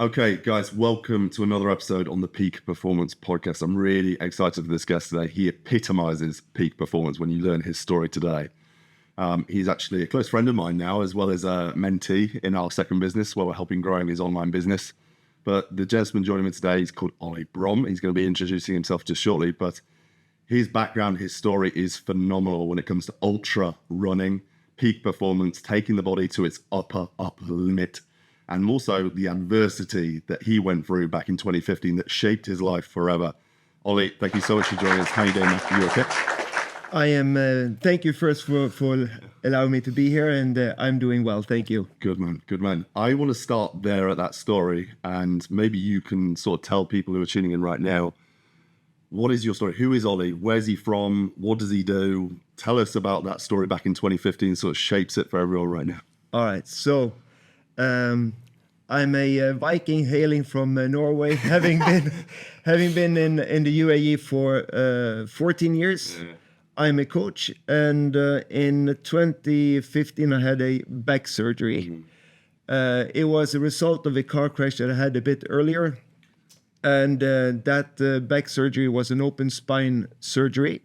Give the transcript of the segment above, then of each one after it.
Okay, guys, welcome to another episode on the Peak Performance Podcast. I'm really excited for this guest today. He epitomizes peak performance when you learn his story today. He's actually a close friend of mine now, as well as a mentee in our second business where we're helping growing his online business. But the gentleman joining me today is called Ole Brom. He's going to be introducing himself just shortly, but his background, his story is phenomenal when it comes to ultra running, peak performance, taking the body to its upper limit, and also the adversity that he went through back in 2015 that shaped his life forever. Ole, thank you so much for joining us. How are you doing? Are you okay? I am. Thank you first for allowing me to be here, and I'm doing well. Thank you. Good man, good man. I want to start there at that story, and maybe you can sort of tell people who are tuning in right now, what is your story? Who is Ole? Where's he from? What does he do? Tell us about that story back in 2015, sort of shapes it for everyone right now. All right. So, I'm a Viking hailing from Norway, having been in the UAE for 14 years. Yeah. I'm a coach, and in 2015 I had a back surgery. It was a result of a car crash that I had a bit earlier, and that back surgery was an open spine surgery.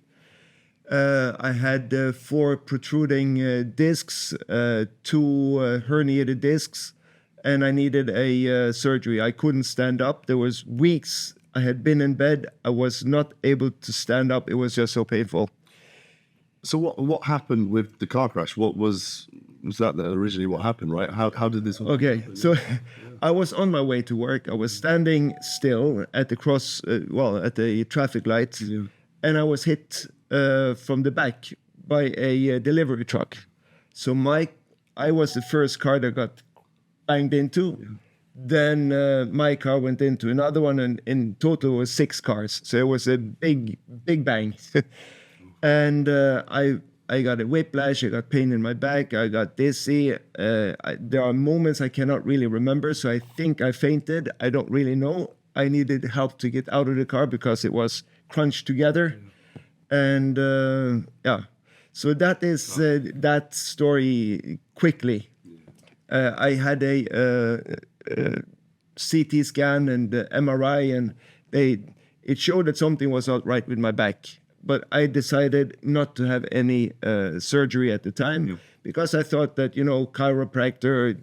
I had 4 protruding discs, 2 herniated discs, and I needed a surgery. I couldn't stand up. There was weeks I had been in bed. I was not able to stand up. It was just so painful. So what happened with the car crash? What was that originally what happened, right? How did this happen? Okay, so I was on my way to work. I was standing still at the at the traffic light, and I was hit from the back by a delivery truck. So I was the first car that got banged into. Yeah. Then my car went into another one, and in total it was 6 cars. So it was a big bang. And I got a whiplash, I got pain in my back, I got dizzy. There are moments I cannot really remember, so I think I fainted. I don't really know. I needed help to get out of the car because it was crunched together. And so that is that story quickly. I had a CT scan and MRI, and it showed that something was not right with my back. But I decided not to have any surgery at the time because I thought that, chiropractor,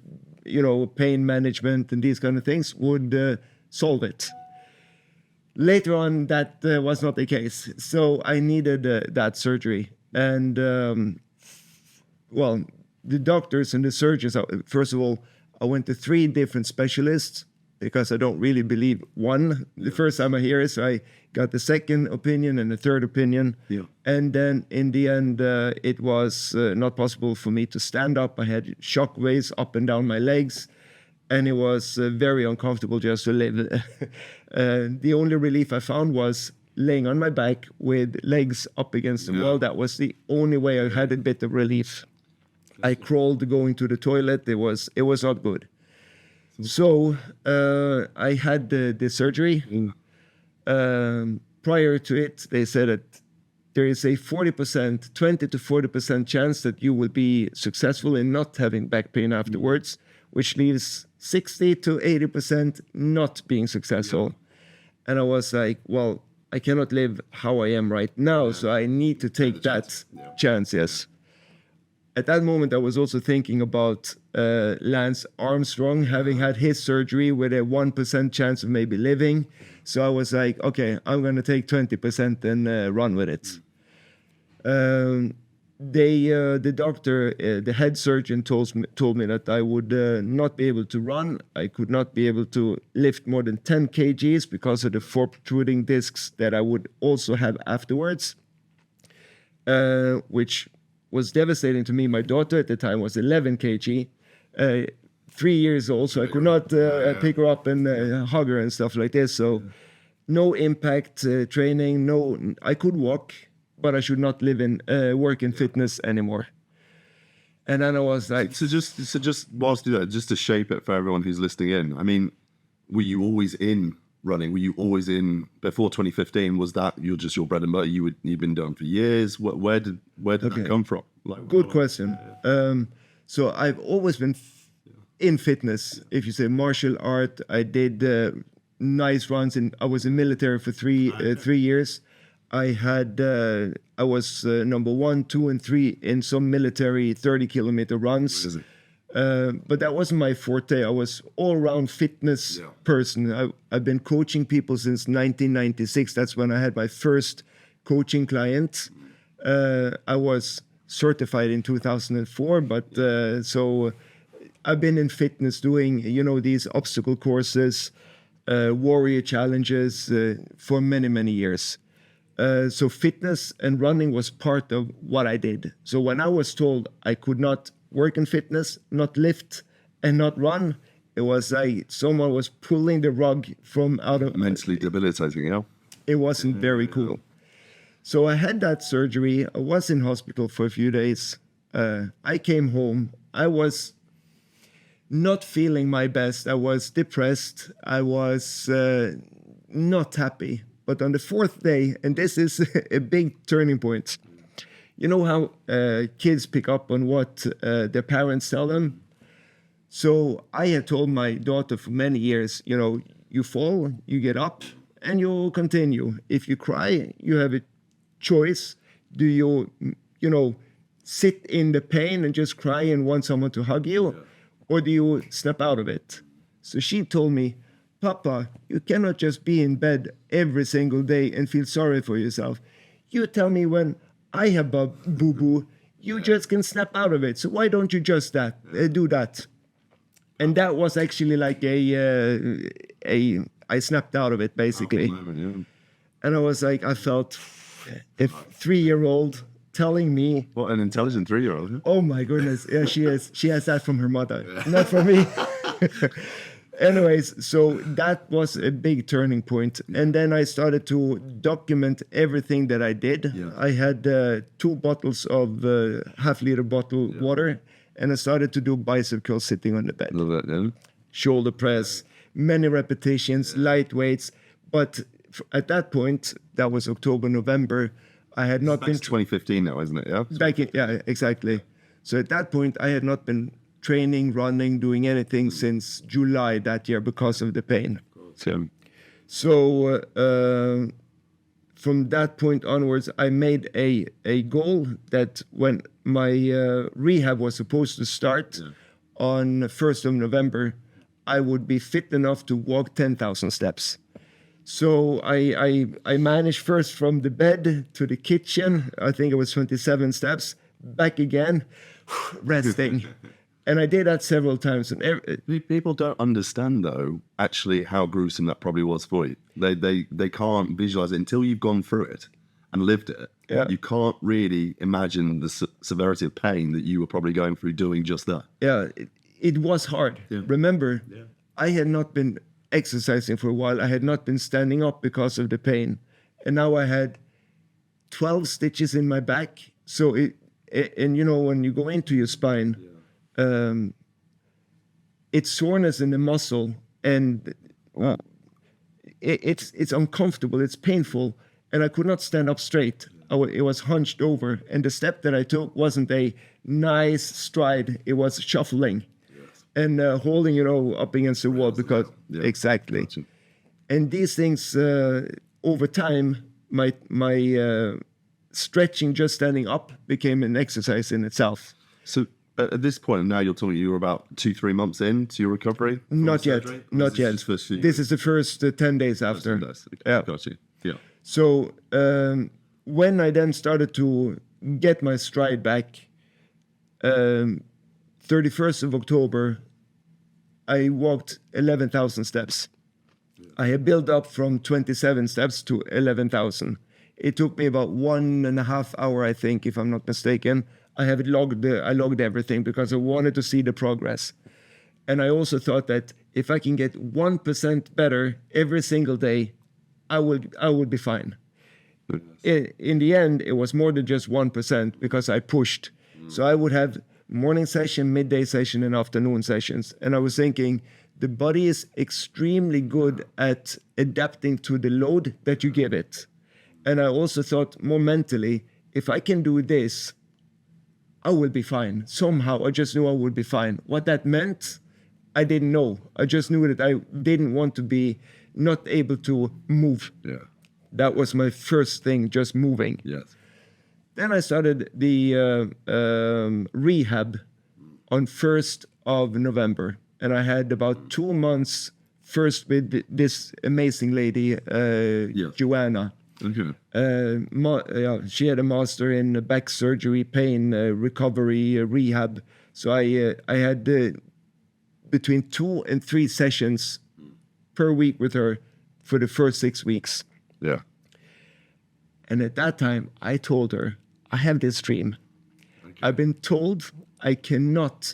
pain management and these kind of things would solve it. Later on, that was not the case. So I needed that surgery. And, the doctors and the surgeons, first of all, I went to 3 different specialists because I don't really believe one the first time I hear it. So I got the second opinion and the third opinion. Yeah. And then in the end, it was not possible for me to stand up. I had shock waves up and down my legs, and it was very uncomfortable just to live. The only relief I found was laying on my back with legs up against the wall. That was the only way I had a bit of relief. I crawled going to the toilet. It was not good. So I had the surgery. Prior to it, they said that there is a 20 to 40% chance that you will be successful in not having back pain afterwards, which leaves 60 to 80% not being successful. And I was like, well, I cannot live how I am right now, so I need to take that chance, yes. At that moment, I was also thinking about Lance Armstrong having had his surgery with a 1% chance of maybe living. So I was like, okay, I'm going to take 20% and run with it. The doctor, the head surgeon told me that I would not be able to run. I could not be able to lift more than 10 kgs because of the 4 protruding discs that I would also have afterwards, which was devastating to me. My daughter at the time was 11 kg, 3 years old, so I could not pick her up and hug her and stuff like this. So no impact training, I could walk, but I should not work in fitness anymore. And then I was like... So just whilst you do that, just to shape it for everyone who's listening in, I mean, were you always in running? Were you always in, before 2015, was that your bread and butter? You've been doing for years? Where did that come from? Good question. So I've always been in fitness. If you say martial art, I did nice runs, and I was in military for 3 years. I was number 1, 2, and 3 in some military 30-kilometer runs. But that wasn't my forte. I was all-round fitness person. I've been coaching people since 1996. That's when I had my first coaching client. I was certified in 2004, but so I've been in fitness doing, these obstacle courses, warrior challenges for many, many years. So fitness and running was part of what I did. So when I was told I could not work in fitness, not lift, and not run, it was like someone was pulling the rug from out of... Mentally debilitating, It wasn't very cool. So I had that surgery. I was in hospital for a few days. I came home. I was not feeling my best. I was depressed. I was not happy. But on the 4th day, and this is a big turning point, you know how kids pick up on what their parents tell them? So I had told my daughter for many years, you fall, you get up, and you continue. If you cry, you have a choice. Do you, sit in the pain and just cry and want someone to hug you? Or do you snap out of it? So she told me, Papa, you cannot just be in bed every single day and feel sorry for yourself. You tell me when I have a boo-boo, you just can snap out of it. So why don't you just do that? And that was actually like I snapped out of it, basically. And I was like, I felt a 3-year-old telling me... What an intelligent 3-year-old. Oh my goodness. Yeah, she is. She has that from her mother, not from me. Anyways, so that was a big turning point. And then I started to document everything that I did. I had 2 bottles of half-liter bottle water, and I started to do bicep curls sitting on the bed. Love that, yeah. Shoulder press, many repetitions, light weights. But at that point, that was October, November, I had not been... 2015 now, isn't it? Yeah. Yeah, exactly. So at that point, I had not been training, running, doing anything since July that year because of the pain. So from that point onwards, I made a goal that when my rehab was supposed to start on 1st of November, I would be fit enough to walk 10,000 steps. So I managed first from the bed to the kitchen. I think it was 27 steps, back again, resting. And I did that several times. And people don't understand, though, actually how gruesome that probably was for you. They can't visualize it until you've gone through it and lived it. Yeah. You can't really imagine the severity of pain that you were probably going through doing just that. Yeah, it was hard. Yeah. Remember, I had not been exercising for a while. I had not been standing up because of the pain. And now I had 12 stitches in my back. So and when you go into your spine, it's soreness in the muscle, and it's uncomfortable, it's painful, and I could not stand up straight. It was hunched over, and the step that I took wasn't a nice stride, it was shuffling and holding, up against the wall because exactly. Gotcha. And these things over time, my stretching, just standing up, became an exercise in itself. So at this point, now you're talking, you were about 2-3 months into your recovery? Not yet. This is the first 10 days after. Yeah. Got you. Yeah. So when I then started to get my stride back, 31st of October, I walked 11,000 steps. I had built up from 27 steps to 11,000. It took me about 1.5 hours, I think, if I'm not mistaken. I logged everything because I wanted to see the progress. And I also thought that if I can get 1% better every single day, I would be fine. In the end, it was more than just 1% because I pushed. So I would have morning session, midday session, and afternoon sessions. And I was thinking, the body is extremely good at adapting to the load that you give it. And I also thought more mentally, if I can do this, I will be fine. Somehow, I just knew I would be fine. What that meant, I didn't know. I just knew that I didn't want to be not able to move. Yeah. That was my first thing, just moving. Yes. Then I started the rehab on 1st of November. And I had about 2 months first with this amazing lady, Joanna. Okay. She had a master in back surgery, pain recovery, rehab. So I had between 2 and 3 sessions per week with her for the first 6 weeks. Yeah. And at that time, I told her, I have this dream. Okay. I've been told I cannot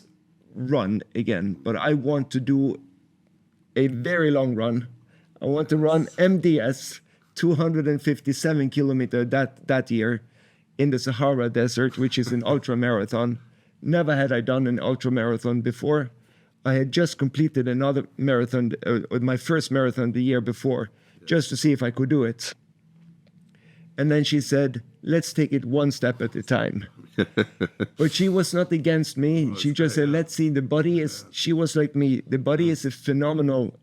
run again, but I want to do a very long run. I want to run MDS 257 kilometer that year in the Sahara Desert, which is an ultra marathon. Never had I done an ultra marathon before. I had just completed another marathon, my first marathon the year before, just to see if I could do it. And then she said, let's take it one step at a time. But she was not against me. She just said, let's see, the body is, she was like me, the body is a phenomenal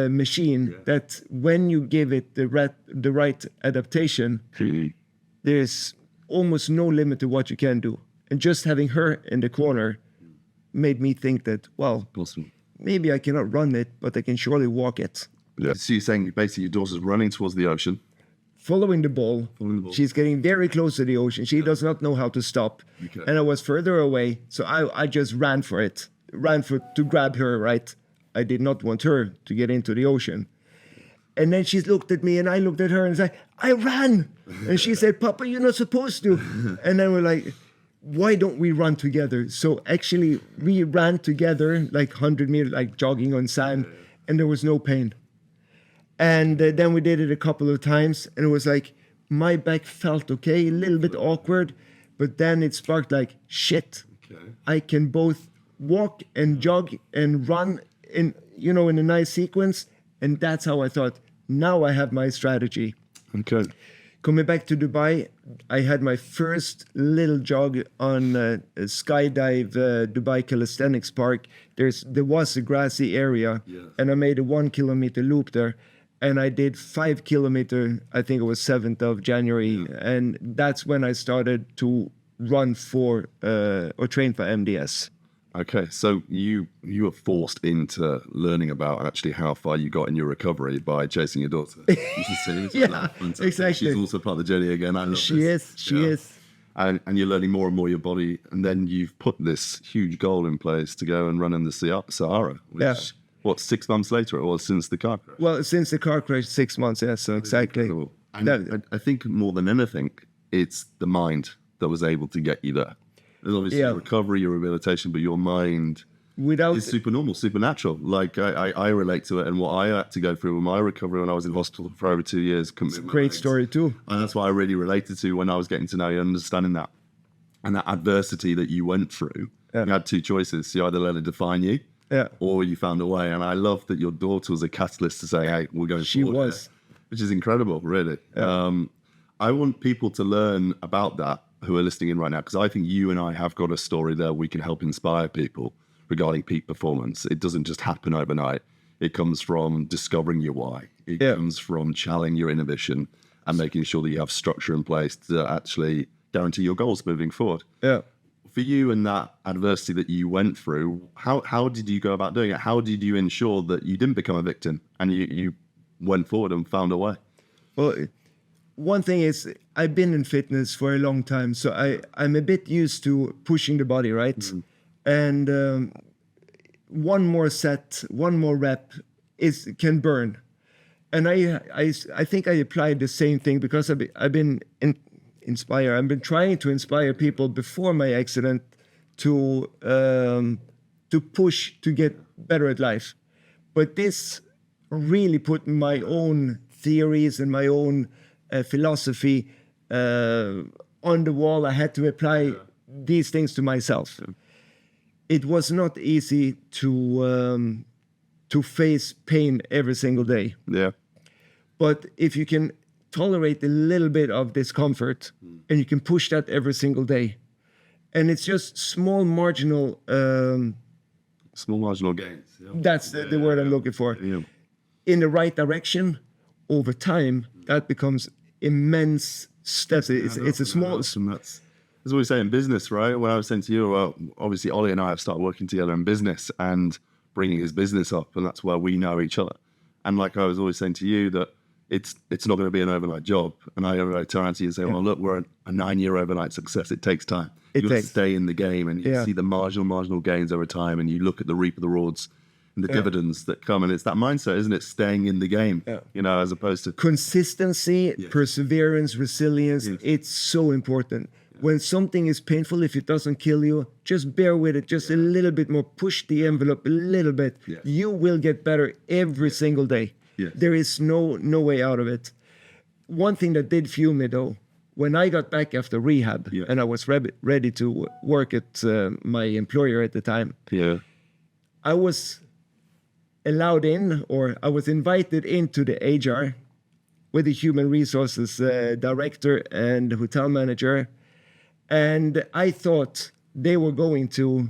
machine that when you give it the right adaptation, there's almost no limit to what you can do. And just having her in the corner made me think that, well, Awesome. maybe I cannot run it, but I can surely walk it. Yeah. So you're saying basically your daughter's running towards the ocean. Following the ball, she's getting very close to the ocean. She does not know how to stop. Okay. And I was further away, so I just ran for it. To grab her, right? I did not want her to get into the ocean. And then she looked at me and I looked at her and said, I ran. And she said, Papa, you're not supposed to. And then we're like, why don't we run together? So actually we ran together like 100 meters, like jogging on sand, and there was no pain. And then we did it a couple of times, and it was like my back felt okay, a little bit awkward, but then it sparked like, shit, I can both walk and jog and run in a nice sequence. And that's how I thought, now I have my strategy. Okay. Coming back to Dubai, I had my first little jog on a skydive Dubai Calisthenics Park. There was a grassy area, and I made a 1 kilometer loop there. And I did 5 kilometer, I think it was 7th of January. And that's when I started to run for, or train for MDS. Okay, so you were forced into learning about actually how far you got in your recovery by chasing your daughter. Yeah, exactly. She's also part of the journey again. I love She is. And you're learning more and more your body, and then you've put this huge goal in place to go and run in the Sahara, which, 6 months later it was since the car crash? Well, since the car crash, 6 months, yeah, so exactly. Cool. And I think more than anything, it's the mind that was able to get you there. There's obviously your recovery, your rehabilitation, but your mind is supernormal, supernatural. Like I relate to it, and what I had to go through with my recovery when I was in hospital for over 2 years. It's a great story too. And that's what I really related to when I was getting to know you, understanding that. And that adversity that you went through, you had 2 choices. You either let it define you, or you found a way. And I love that your daughter was a catalyst to say, hey, we're going She forward was. here, which is incredible, really. Yeah. I want people to learn about that who are listening in right now, because I think you and I have got a story there we can help inspire people regarding peak performance. It doesn't just happen overnight. It comes from discovering your why. It comes from challenging your inhibition and making sure that you have structure in place to actually guarantee your goals moving forward. Yeah. For you and that adversity that you went through, how did you go about doing it? How did you ensure that you didn't become a victim and you went forward and found a way? Well, one thing is, I've been in fitness for a long time, so I'm a bit used to pushing the body, right? Mm-hmm. And one more set, one more rep can burn. And I think I applied the same thing because I've been inspire. I've been trying to inspire people before my accident to push to get better at life. But this really put my own theories and my own philosophy on the wall. I had to apply these things to myself. It was not easy to face pain every single day. Yeah. But if you can tolerate a little bit of discomfort and you can push that every single day, and it's just small marginal Small marginal gains. Yeah. That's the word I'm looking for. Yeah. In the right direction, over time, that becomes immense steps. It's a small. And that's what we say in business, right? When I was saying to you, well, obviously Ollie and I have started working together in business and bringing his business up, and that's where we know each other. And like I was always saying to you, that it's not going to be an overnight job. And I turn around to you and say, well, look, we're a 9-year overnight success. It takes time. You have to stay in the game, and you see the marginal gains over time, and you look at the reap of the rewards and the dividends that come. And it's that mindset, isn't it? Staying in the game, as opposed to consistency, perseverance, resilience. It's so important. When something is painful, if it doesn't kill you, just bear with it. Just a little bit more. Push the envelope a little bit. You will get better every single day. There is no way out of it. One thing that did fuel me, though, when I got back after rehab and I was ready to work at my employer at the time, I was allowed in, or I was invited into the HR with the human resources director and hotel manager. And I thought they were going to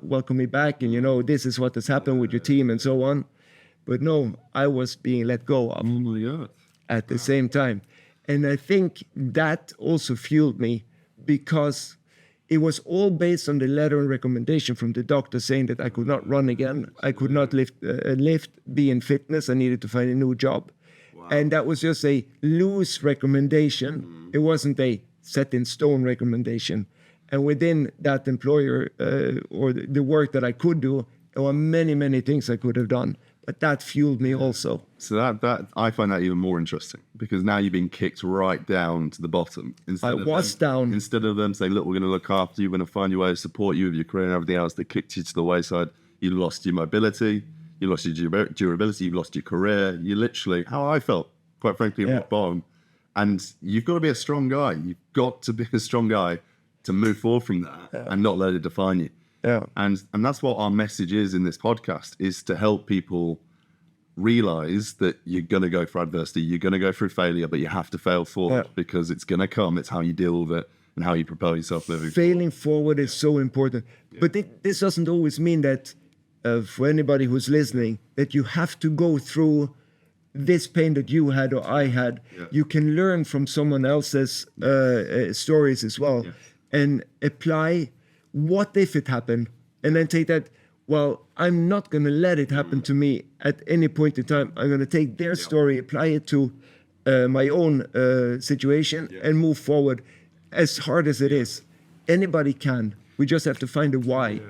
welcome me back, and this is what has happened with your team and so on. But no, I was being let go of at the same time. And I think that also fueled me, because it was all based on the letter and recommendation from the doctor saying that I could not run again. I could not lift, be in fitness. I needed to find a new job. And that was just a loose recommendation. It wasn't a set in stone recommendation. And within that employer or the work that I could do, there were many things I could have done. But that fueled me also. So that I find that even more interesting, because now you've been kicked right down to the bottom. Instead of them saying, look, we're going to look after you, we're going to find your way to support you with your career and everything else, they kicked you to the wayside. You lost your mobility, you lost your durability, you lost your career. You literally, how I felt, quite frankly, at rock bottom. And you've got to be a strong guy. You've got to be a strong guy to move forward from that and not let it define you. And that's what our message is in this podcast, is to help people realize that you're going to go for adversity, you're going to go through failure, but you have to fail forward because it's going to come. It's how you deal with it and how you propel yourself living. Failing forward is so important. But this doesn't always mean that, for anybody who's listening, that you have to go through this pain that you had or I had. You can learn from someone else's stories as well and apply what if it happened, and then take that, well, I'm not going to let it happen to me at any point in time. I'm going to take their story, apply it to my own situation and move forward as hard as it is. Anybody can. We just have to find a why.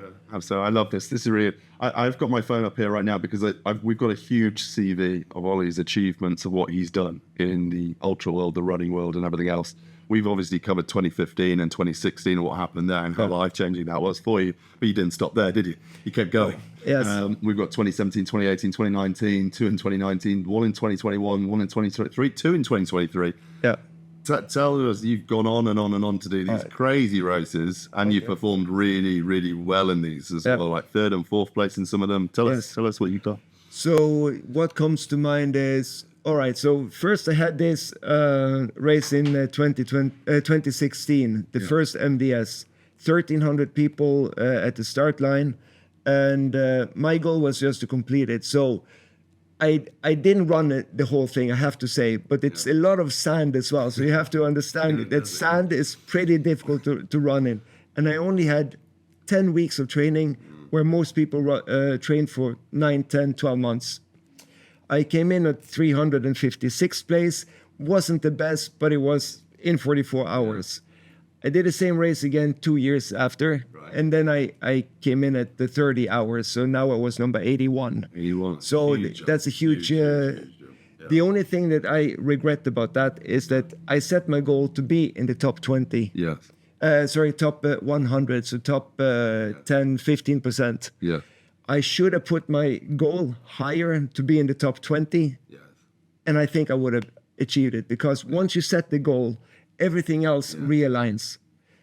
So I love this. This is really, I've got my phone up here right now because we've got a huge CV of Ollie's achievements of what he's done in the ultra world, the running world and everything else. We've obviously covered 2015 and 2016 and what happened there and how life-changing that was for you. But you didn't stop there, did you? You kept going. Yes. We've got 2017, 2018, 2019, 2 in 2019, 1 in 2021, 1 in 2023, 2 in 2023. Yeah. Tell us, you've gone on and on and on to do these crazy races, and you've performed really, really well in these as well, like 3rd and 4th place in some of them. Tell us what you've done. So what comes to mind is, all right, so first I had this race in 2016, the first MDS, 1,300 people at the start line, and my goal was just to complete it. So I didn't run the whole thing, I have to say, but it's a lot of sand as well. So you have to understand that sand is pretty difficult to run in. And I only had 10 weeks of training, where most people train for 9, 10, 12 months. I came in at 356th place. Wasn't the best, but it was in 44 hours. I did the same race again 2 years after, and then I came in at the 30 hours. So now I was number 81. 81. So that's a huge. The only thing that I regret about that is that I set my goal to be in the top 20. Yes. Top 100, so top 10, 15%. Yeah. I should have put my goal higher to be in the top 20. Yes. And I think I would have achieved it, because once you set the goal, everything else realigns.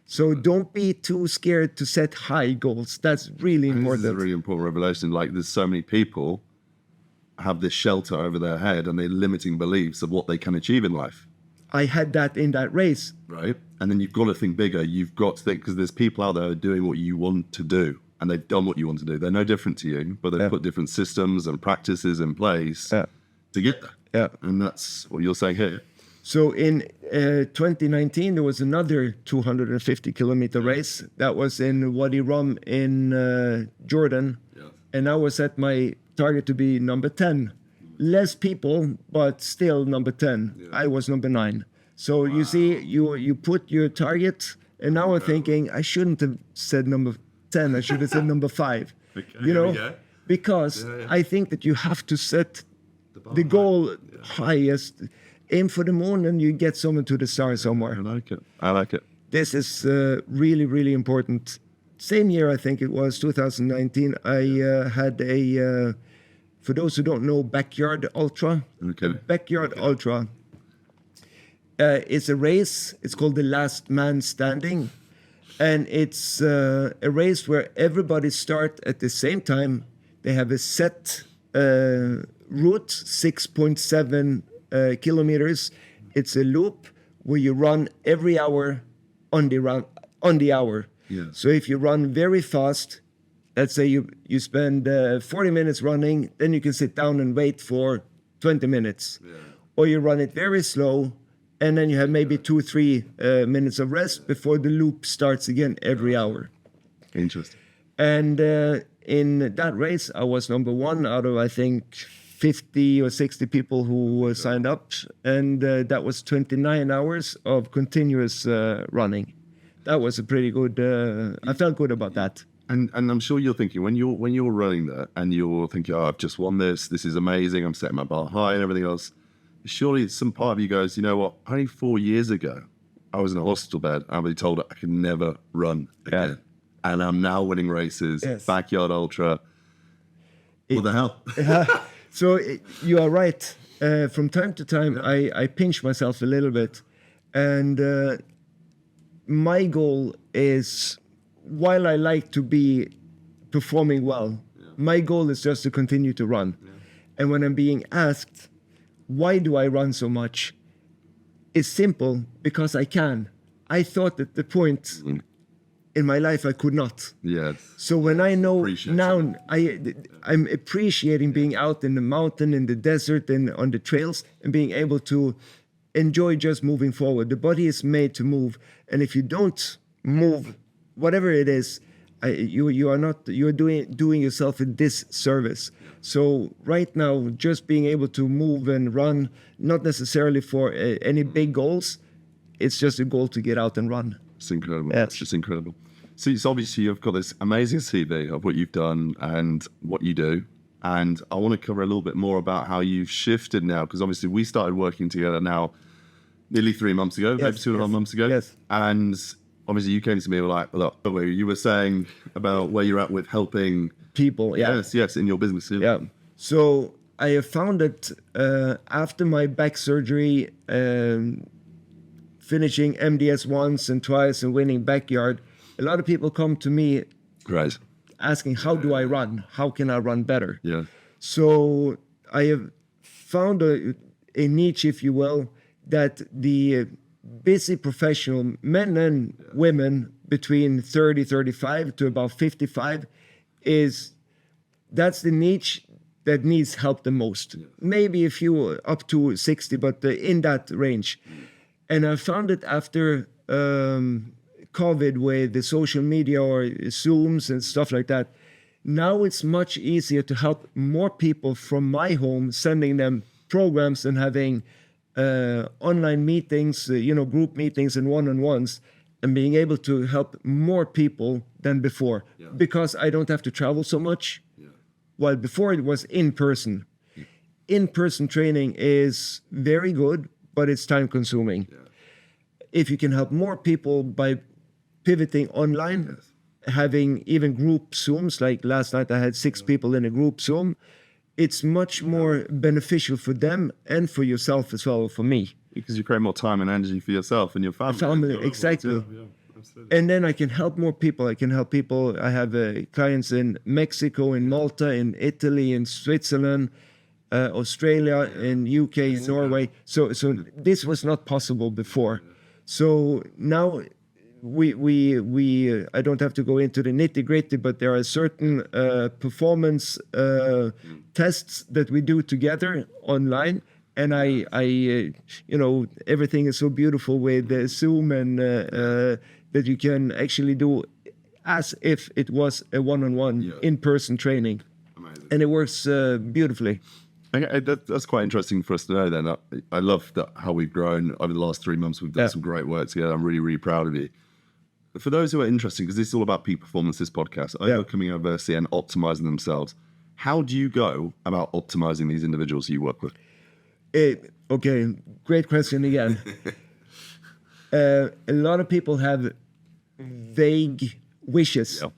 So don't be too scared to set high goals. That's really important. This is a really important revelation. Like, there's so many people have this shelter over their head and they're limiting beliefs of what they can achieve in life. I had that in that race. Right. And then you've got to think bigger. You've got to think, because there's people out there doing what you want to do. and they've done what you want to do. They're no different to you, but they've put different systems and practices in place to get there. Yeah. And that's what you're saying here. So in 2019, there was another 250-kilometer race. That was in Wadi Rum in Jordan. Yeah. And I was at my target to be number 10. Less people, but still number 10. Yeah. I was number 9. So you see, you put your target, and now I'm thinking, I shouldn't have said number 10. I should have said number 5. Okay, you know, because I think that you have to set the goal highest. Aim for the moon and you get someone to the stars somewhere. I like it. I like it. This is really, really important. Same year, I think it was 2019, I had a, for those who don't know, Backyard Ultra. Okay. Backyard Ultra. It's a race. It's called the Last Man Standing. And it's a race where everybody starts at the same time. They have a set route, 6.7 kilometers. It's a loop where you run every hour on the hour. Yeah. So if you run very fast, let's say you spend 40 minutes running, then you can sit down and wait for 20 minutes. Yeah. Or you run it very slow, and then you have maybe 2-3 minutes of rest before the loop starts again every hour. Interesting. And in that race, I was number 1 out of, I think, 50 or 60 people who signed up, and that was 29 hours of continuous running. That was a pretty good. I felt good about that. And I'm sure you're thinking when you're running that and you're thinking, oh, I've just won this. This is amazing. I'm setting my bar high and everything else. Surely some part of you goes, you know what? Only 4 years ago, I was in a hospital bed. I was told I could never run again, and I'm now winning races. Yes. Backyard Ultra. What the hell? So you are right. From time to time, I pinch myself a little bit. And my goal is, while I like to be performing well, my goal is just to continue to run. Yeah. And when I'm being asked, why do I run so much? It's simple, because I can. I thought at the point in my life I could not. Yes. So when I know now, I'm appreciating being out in the mountain, in the desert, and on the trails, and being able to enjoy just moving forward. The body is made to move, and if you don't move, whatever it is, you're doing yourself a disservice. So right now, just being able to move and run, not necessarily for any big goals, it's just a goal to get out and run. It's incredible. Yeah. It's just incredible. So it's obviously you've got this amazing CV of what you've done and what you do. And I want to cover a little bit more about how you've shifted now, because obviously we started working together now nearly 3 months ago, maybe 2.5 months ago. Yes. And obviously you came to me like, look, you were saying about where you're at with helping people. Yeah. Yes, in your business. Yeah. So I have found that after my back surgery, finishing MDS once and twice and winning Backyard, a lot of people come to me asking, how do I run? How can I run better? Yeah. So I have found a niche, if you will, that the busy professional men and women between 30, 35 to about 55 that's the niche that needs help the most. Yeah. Maybe a few up to 60, but in that range. And I found it after COVID with the social media or Zooms and stuff like that. Now it's much easier to help more people from my home, sending them programs and having online meetings, group meetings and one-on-ones, and being able to help more people than before. Yeah. Because I don't have to travel so much. Yeah. While before it was in-person. Yeah. In-person training is very good, but it's time-consuming. Yeah. If you can help more people by pivoting online, having even group Zooms, like last night I had 6 people in a group Zoom, it's much more beneficial for them and for yourself as well, for me. Because you create more time and energy for yourself and your family. Exactly. And then I can help more people. I have clients in Mexico, in Malta, in Italy, in Switzerland, Australia, in UK, in Norway. So this was not possible before. So now I don't have to go into the nitty-gritty, but there are certain performance tests that we do together online. And everything is so beautiful with Zoom, and that you can actually do as if it was a one-on-one in-person training. Amazing. And it works beautifully. Okay, that's quite interesting for us to know then. I love how we've grown over the last 3 months. We've done some great work together. I'm really, really proud of you. For those who are interested, because this is all about peak performance, this podcast, overcoming adversity and optimizing themselves, how do you go about optimizing these individuals you work with? Okay, great question again. A lot of people have vague wishes. Yeah.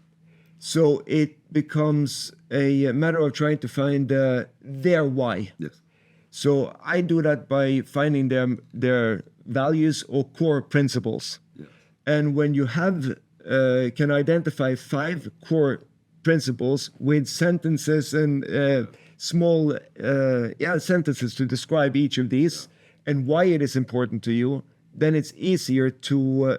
So it becomes a matter of trying to find their why. Yes. So I do that by finding their values or core principles. Yeah. And when you can identify 5 core principles with sentences and small sentences to describe each of these and why it is important to you, then it's easier to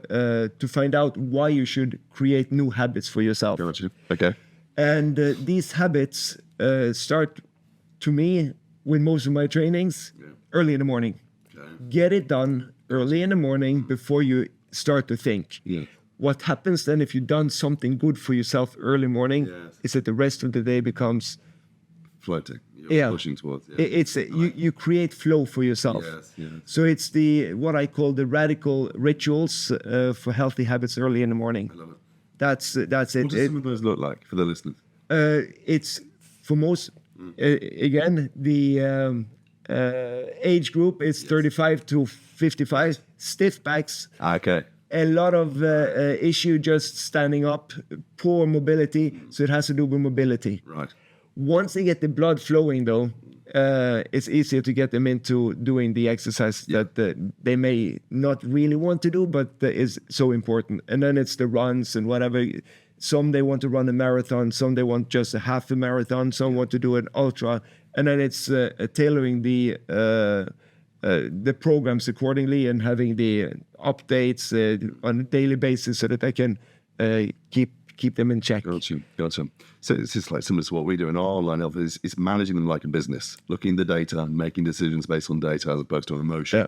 find out why you should create new habits for yourself. Gotcha. Okay. And these habits start, to me, with most of my trainings, early in the morning. Okay. Get it done early in the morning before you start to think. Yeah. What happens then if you've done something good for yourself early morning is that the rest of the day becomes floating. You're pushing towards. Yeah. You create flow for yourself. Yes, yes. So it's what I call the radical rituals for healthy habits early in the morning. I love it. That's it. What do some of those look like for the listeners? It's for most. Again, the age group is 35 to 55. Stiff backs. Okay. A lot of issue just standing up, poor mobility. So it has to do with mobility. Right. Once they get the blood flowing, though, it's easier to get them into doing the exercise that they may not really want to do, but is so important. And then it's the runs and whatever. Some they want to run a marathon, some they want just a half a marathon, some want to do an ultra. And then it's tailoring the programs accordingly and having the updates on a daily basis so that I can keep them in check. Gotcha. So it's just like similar to what we do in our online health is managing them like a business, looking at the data and making decisions based on data as opposed to an emotion.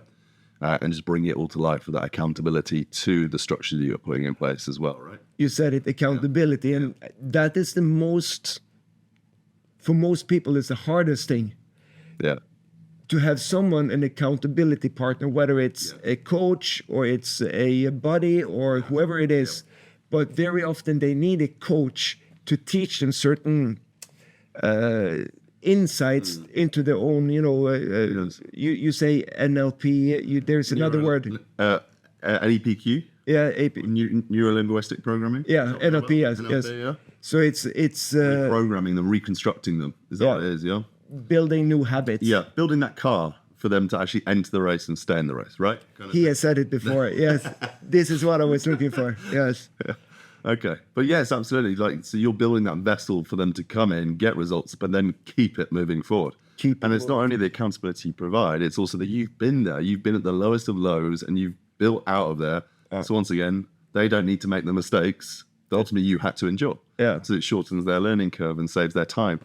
And just bringing it all to life for that accountability to the structure that you're putting in place as well, right? You said it, accountability. And that is for most people, it's the hardest thing. Yeah. To have someone, an accountability partner, whether it's a coach or it's a buddy or whoever it is. But very often they need a coach to teach them certain insights into their own, you say NLP, there's another word. NEPQ? Yeah, AP. Neuro-linguistic programming? Yeah, NLP, yes. Yeah. So it's programming them, reconstructing them. Is that what it is, yeah? Building new habits. Yeah, building that car for them to actually enter the race and stay in the race, right? He has said it before, yes. This is what I was looking for, yes. Yeah. Okay, but yes, absolutely. So you're building that vessel for them to come in, get results, but then keep it moving forward. And it's not only the accountability you provide, it's also that you've been there. You've been at the lowest of lows and you've built out of there. So once again, they don't need to make the mistakes that ultimately you had to endure. Yeah. So it shortens their learning curve and saves their time.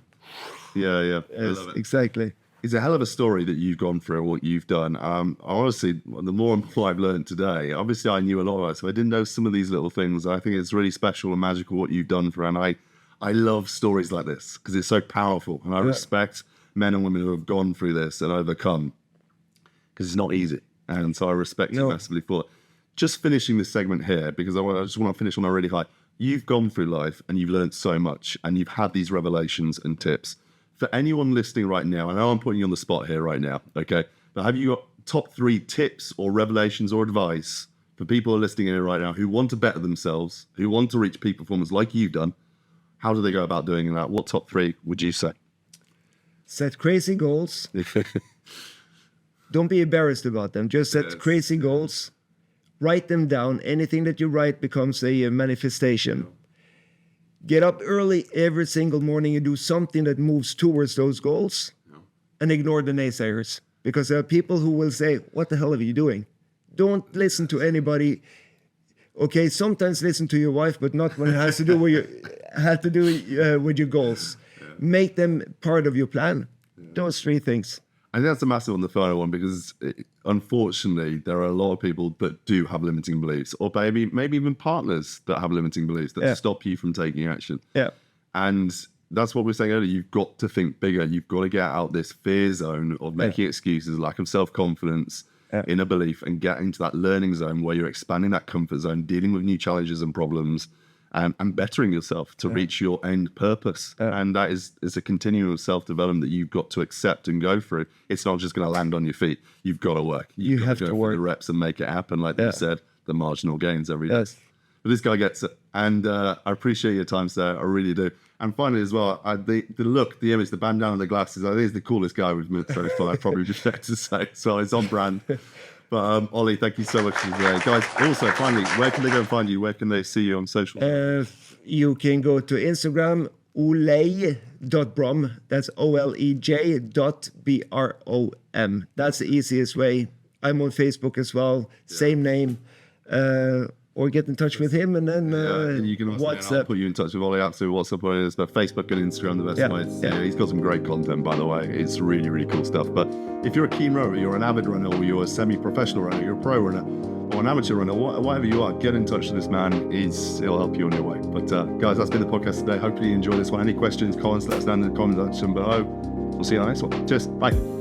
Yeah. Yes, I love it. exactly. It's a hell of a story that you've gone through, what you've done. Honestly, the more and more I've learned today, obviously I knew a lot of it, so I didn't know some of these little things. I think it's really special and magical what you've done for, and I love stories like this because it's so powerful, and I respect men and women who have gone through this and overcome because it's not easy, and so I respect you massively for it. Just finishing this segment here because I just want to finish on a really high. You've gone through life and you've learned so much, and you've had these revelations and tips. For anyone listening right now, I know I'm putting you on the spot here right now, okay? But have you got top 3 tips or revelations or advice for people who are listening in right now who want to better themselves, who want to reach peak performance like you've done? How do they go about doing that? What top 3 would you say? Set crazy goals. Don't be embarrassed about them. Just set crazy goals. Write them down. Anything that you write becomes a manifestation. Get up early every single morning and do something that moves towards those goals and ignore the naysayers. Because there are people who will say, what the hell are you doing? Don't listen to anybody. Okay, sometimes listen to your wife, but not when it has to do with your goals. Make them part of your plan. Those 3 things. I think that's a massive one, the final one, because unfortunately, there are a lot of people that do have limiting beliefs, or maybe even partners that have limiting beliefs that stop you from taking action. Yeah. And that's what we were saying earlier. You've got to think bigger. You've got to get out this fear zone of making excuses, lack of self-confidence, inner belief, and get into that learning zone where you're expanding that comfort zone, dealing with new challenges and problems, and bettering yourself to reach your end purpose. And that is a continual self-development that you've got to accept and go through. It's not just going to land on your feet. You've got to work. You have to work the reps and make it happen. Like you said, the marginal gains every day. Yes. But this guy gets it. And I appreciate your time, sir. I really do. And finally, as well, the look, the image, the bandana, the glasses, I think he's the coolest guy we've met so far. I probably just have to say. So it's on brand. But Ole, thank you so much for today. Guys, also, finally, where can they go and find you? Where can they see you on social? You can go to Instagram, olej.brom. That's OLEJ.BROM. That's the easiest way. I'm on Facebook as well. Same name. Or get in touch with him, and then and you can also I'll put you in touch with Ole. Absolutely, WhatsApp is, but Facebook and Instagram the best way. Yeah, he's got some great content, by the way. It's really, really cool stuff. But if you're a keen runner, you're an avid runner, or you're a semi-professional runner, you're a pro runner, or an amateur runner, whatever you are, get in touch with this man. He'll help you on your way. But guys, that's been the podcast today. Hopefully you enjoy this one. Any questions, comments, let us know in the comment section below. We'll see you on the next one. Cheers. Bye.